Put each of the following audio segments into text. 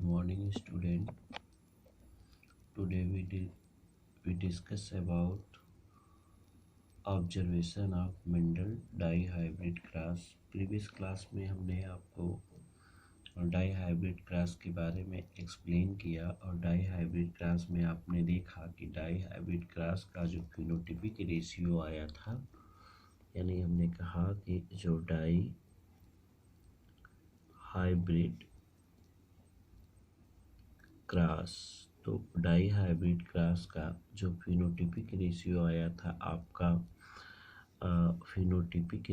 morning, student. Today we discuss about observation of Mendel dihybrid class. Previous class में हमने आपको dihybrid class के बारे में एक्सप्लेन किया और डाईहाइब्रिड क्लास में आपने देखा कि डाईहाइब्रिड क्लास का जो फिनोटिपिक रेशियो आया था, यानी हमने कहा कि जो डाईहाइब्रिड क्लास, तो डाईहाइब्रिड क्लास का जो फिनोटिपिक रेशियो आया था आपका फिनोटिपिक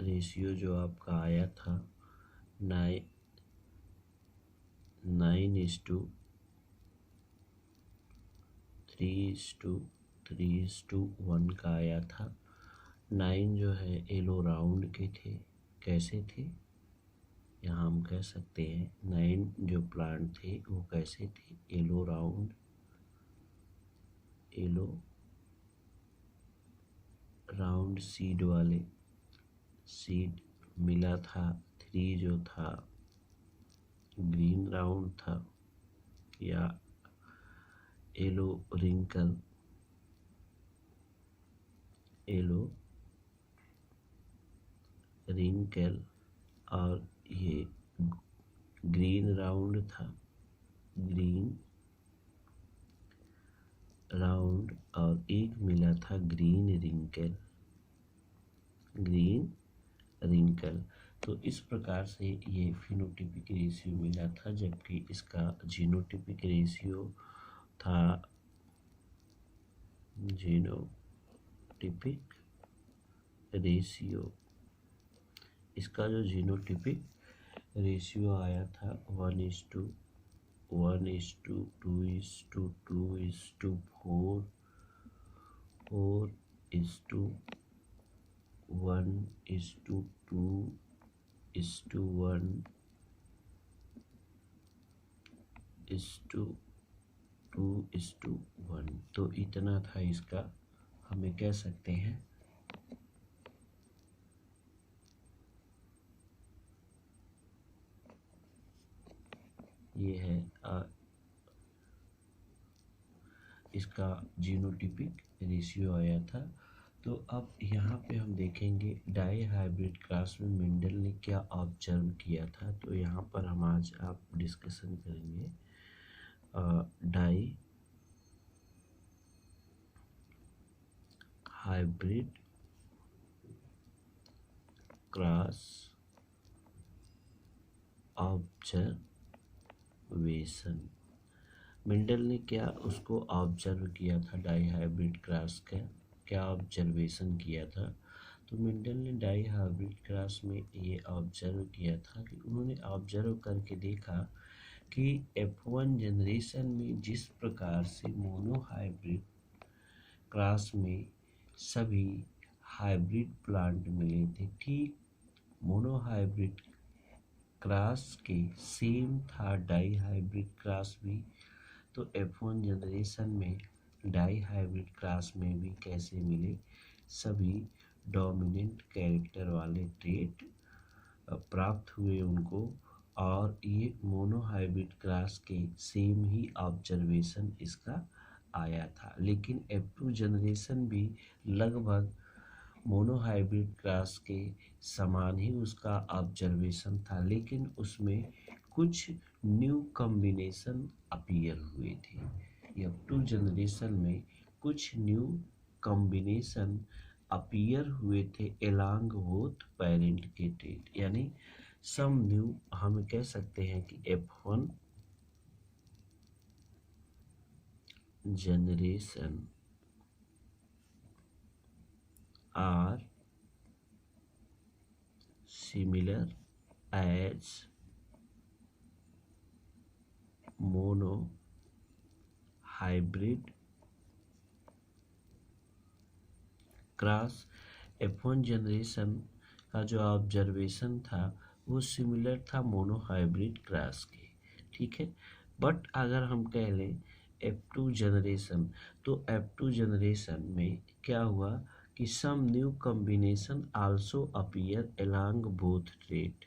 रेशियो जो आपका आया था 9:3:1 का आया था। 9 जो है येलो राउंड के थे। कैसे थे? यहाँ हम कह सकते हैं 9 जो प्लांट थे वो कैसे थे? येलो राउंड सीड वाले सीड मिला था। 3 जो था ग्रीन राउंड था या येलो रिंकल और ये ग्रीन राउंड था, ग्रीन राउंड, और एक मिला था ग्रीन रिंकल। तो इस प्रकार से ये फिनोटिपिक रेशियो मिला था, जबकि इसका जीनोटिपिक रेशियो था इसका जो जीनोटिपिक रेशियो आया था 1:2:2:2:4 4:1:2:1 तो इतना था इसका। हमें कह सकते हैं ये है इसका जीनोटिपिक रेशियो आया था। तो अब यहाँ पे हम देखेंगे डाईहाइब्रिड क्लास में मेंडल ने क्या ऑब्जर्व किया था। तो यहाँ पर हम आज आप डिस्कशन करेंगे डाईहाइब्रिड क्लास ऑब्जर्वेशन। मेंडल ने क्या उसको ऑब्जर्व किया था, डाईहाइब्रिड क्लास का क्या ऑब्जर्वेशन किया था। तो मेंडल ने डाईहाइब्रिड क्लास में ये ऑब्जर्व किया था कि उन्होंने ऑब्जर्व करके देखा कि F1 जनरेशन में जिस प्रकार से मोनोहाइब्रिड क्लास में सभी हाइब्रिड प्लांट मिले थे, ठीक मोनोहाइब्रिड क्लास के सेम था डाईहाइब्रिड क्लास भी। तो F1 जनरेशन में डाईहाइब्रिड क्लास में भी कैसे मिले? सभी डोमिनेंट कैरेक्टर वाले ट्रेट प्राप्त हुए उनको, और ये मोनोहाइब्रिड क्लास के सेम ही ऑब्जर्वेशन इसका आया था। लेकिन F2 जनरेशन भी लगभग मोनोहाइब्रिड क्लास के समान ही उसका ऑब्जर्वेशन था, लेकिन उसमें कुछ न्यू कॉम्बिनेशन अपीयर हुए थे। F2 जनरेशन में कुछ न्यू कॉम्बिनेशन अपीयर हुए थे एलॉन्ग बोथ पेरेंट के ट्रेट, यानी सम न्यू। हम कह सकते हैं कि F1 generation are similar as monohybrid cross. F1 generation का जो ऑब्जर्वेशन था वो सिमिलर था मोनोहाइब्रिड क्रॉस के, ठीक है। बट अगर हम कह लें F2 जनरेशन, तो F2 जनरेशन में क्या हुआ कि some new combination also appear along both trait.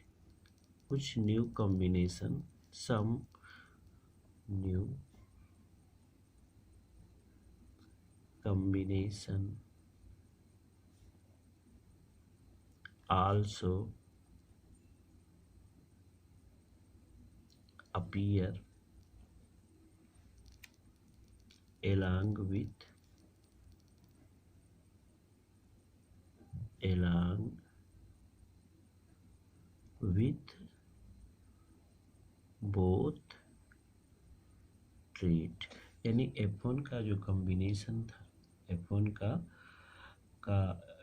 कुछ new combination, some new combination also appear along with both trait. यानी F1 का जो कॉम्बिनेशन था, F1 का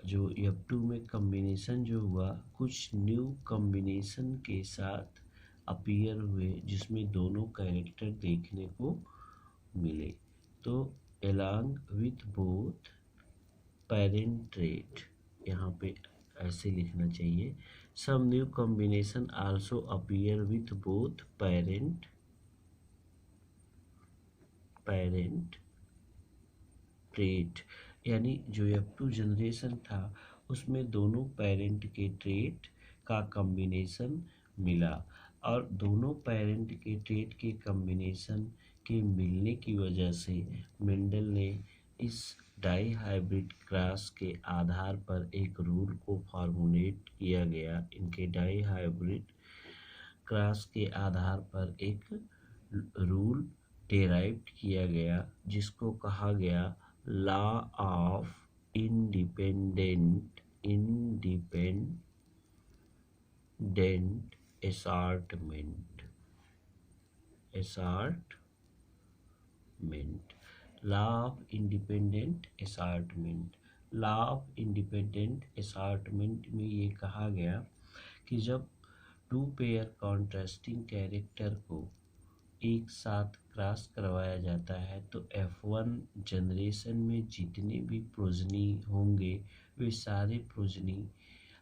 जो F2 में कॉम्बिनेशन जो हुआ, कुछ न्यू कॉम्बिनेशन के साथ अपीयर हुए जिसमें दोनों कैरेक्टर देखने को मिले। तो along with both parent trait, यहाँ पे ऐसे लिखना चाहिए, some new combination also appear with both parent trait। यानी जो F2 जनरेशन था उसमें दोनों पेरेंट के ट्रेट का कॉम्बिनेशन मिला, और दोनों पेरेंट के ट्रेट के कॉम्बिनेशन के मिलने की वजह से मेंडल ने इस डाई हाइब्रिड क्रॉस के आधार पर एक रूल को फॉर्मुलेट किया गया। इनके डाई हाइब्रिड क्रॉस के आधार पर एक रूल डेराइव किया गया जिसको कहा गया law of independent assortment। Law of independent assortment। Law of independent assortment में ये कहा गया कि जब टू पेयर कॉन्ट्रास्टिंग कैरेक्टर को एक साथ क्रॉस करवाया जाता है तो F1 जनरेशन में जितने भी प्रोजनी होंगे वे सारे प्रोजनी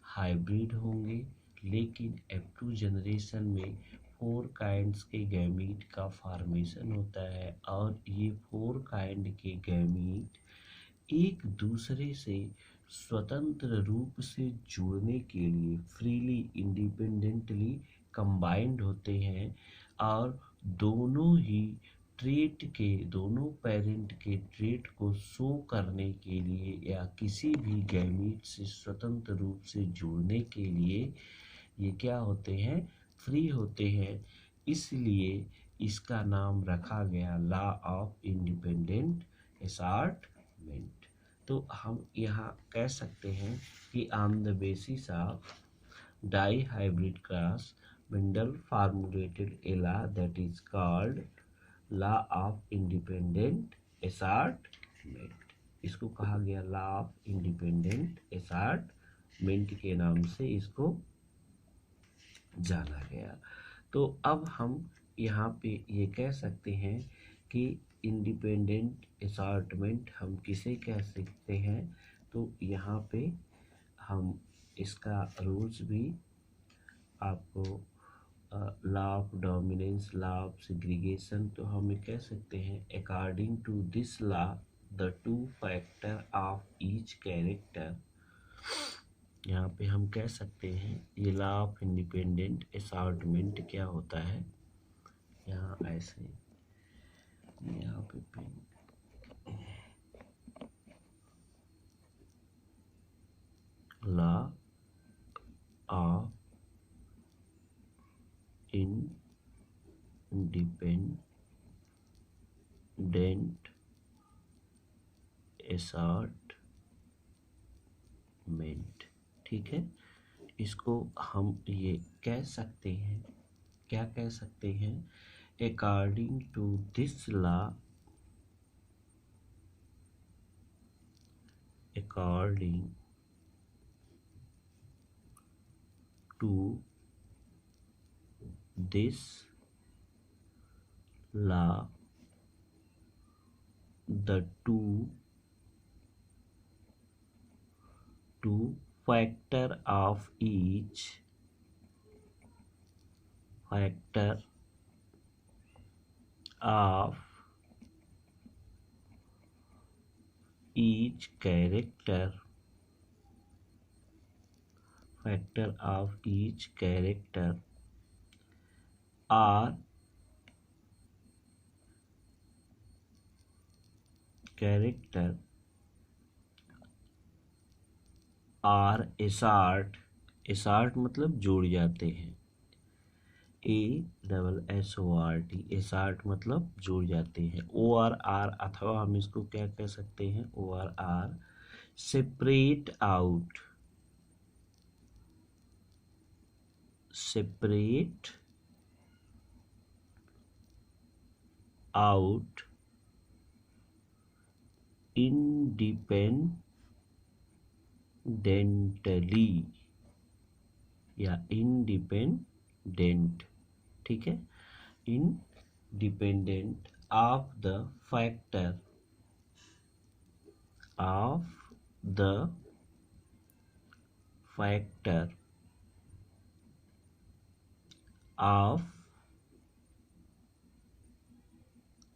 हाइब्रिड होंगे, लेकिन F2 जनरेशन में 4 काइंड्स के गैमीट का फॉर्मेशन होता है, और ये 4 काइंड के गैमीट एक दूसरे से स्वतंत्र रूप से जुड़ने के लिए फ्रीली इंडिपेंडेंटली कंबाइंड होते हैं, और दोनों ही ट्रेट के, दोनों पेरेंट के ट्रेट को शो करने के लिए या किसी भी गैमीट से स्वतंत्र रूप से जुड़ने के लिए ये क्या होते हैं, फ्री होते हैं। इसलिए इसका नाम रखा गया लॉ ऑफ इंडिपेंडेंट assortment। तो हम यहाँ कह सकते हैं कि on the basis of dihybrid cross Mendel formulated a law that is called law of independent assortment। इसको कहा गया लॉ ऑफ इंडिपेंडेंट assortment के नाम से इसको जाना गया। तो अब हम यहाँ पे ये कह सकते हैं कि इंडिपेंडेंट assortment हम किसे कह सकते हैं, तो यहाँ पे हम इसका रूल्स भी आपको law of dominance, law of segregation, तो हम कह सकते हैं according to this law the two factor of each character. यहाँ पे हम कह सकते हैं ये लॉ ऑफ इंडिपेंडेंट assortment क्या होता है। यहाँ ऐसे यहाँ पे लॉ ऑफ इंडिपेंडेंट assortment, ठीक है। इसको हम ये कह सकते हैं, क्या कह सकते हैं, according to this law, according to this law the two factor of each character factor of each character are assort मतलब जोड़ जाते हैं, ASSORT assort मतलब जोड़ जाते हैं, ORR अथवा हम इसको क्या कह सकते हैं, ORR separate out independently या independent, ठीक है, independent of the factor of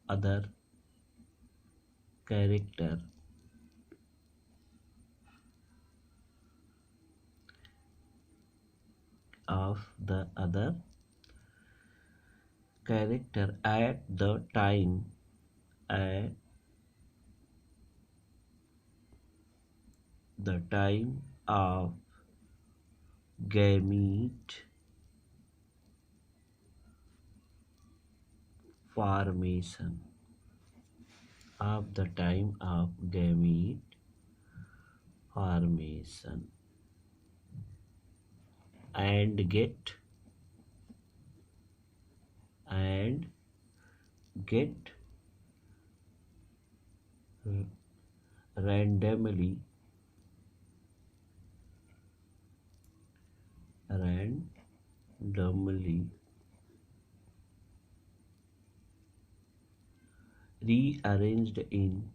other character at the time of gamete formation and get randomly rearranged in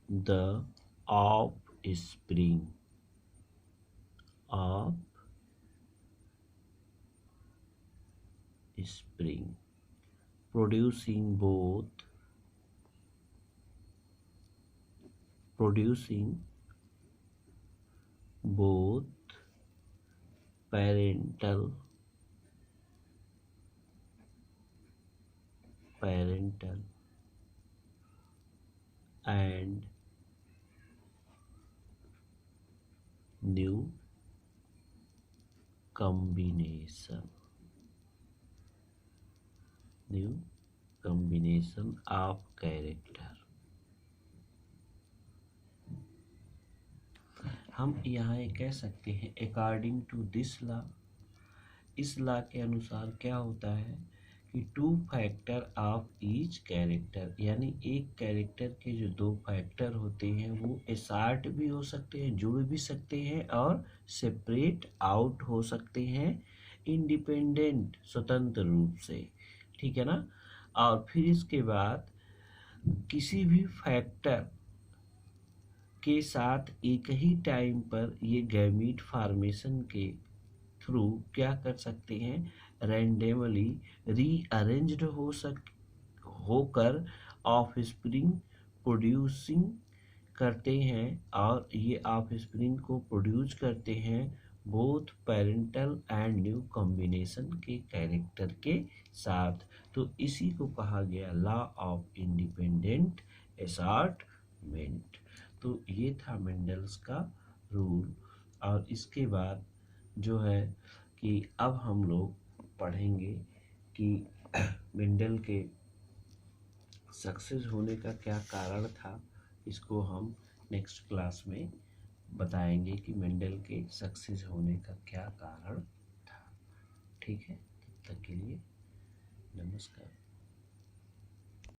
the offspring producing both parental and new combination of character। हम यहाँ ये कह सकते हैं according to this law, इस law के अनुसार क्या होता है कि 2 फैक्टर ऑफ ईच कैरेक्टर, यानी एक कैरेक्टर के जो 2 फैक्टर होते हैं वो एसार्ट भी हो सकते हैं, जुड़ भी सकते हैं, और सेपरेट आउट हो सकते हैं इंडिपेंडेंट स्वतंत्र रूप से, ठीक है ना। और फिर इसके बाद किसी भी फैक्टर के साथ एक ही टाइम पर ये गैमीट फॉर्मेशन के थ्रू क्या कर सकते हैं, रैंडमली रीअरेंज्ड होकर ऑफस्प्रिंग प्रोड्यूसिंग करते हैं, और ये ऑफस्प्रिंग को प्रोड्यूस करते हैं both parental and new combination के कैरेक्टर के साथ। तो इसी को कहा गया लॉ ऑफ इंडिपेंडेंट असॉर्टमेंट। तो ये था मेंडल्स का रूल। और इसके बाद जो है कि अब हम लोग पढ़ेंगे कि मेंडल के सक्सेस होने का क्या कारण था। इसको हम नेक्स्ट क्लास में बताएंगे कि मेंडल के सक्सेस होने का क्या कारण था। ठीक है, तब तक के लिए नमस्कार।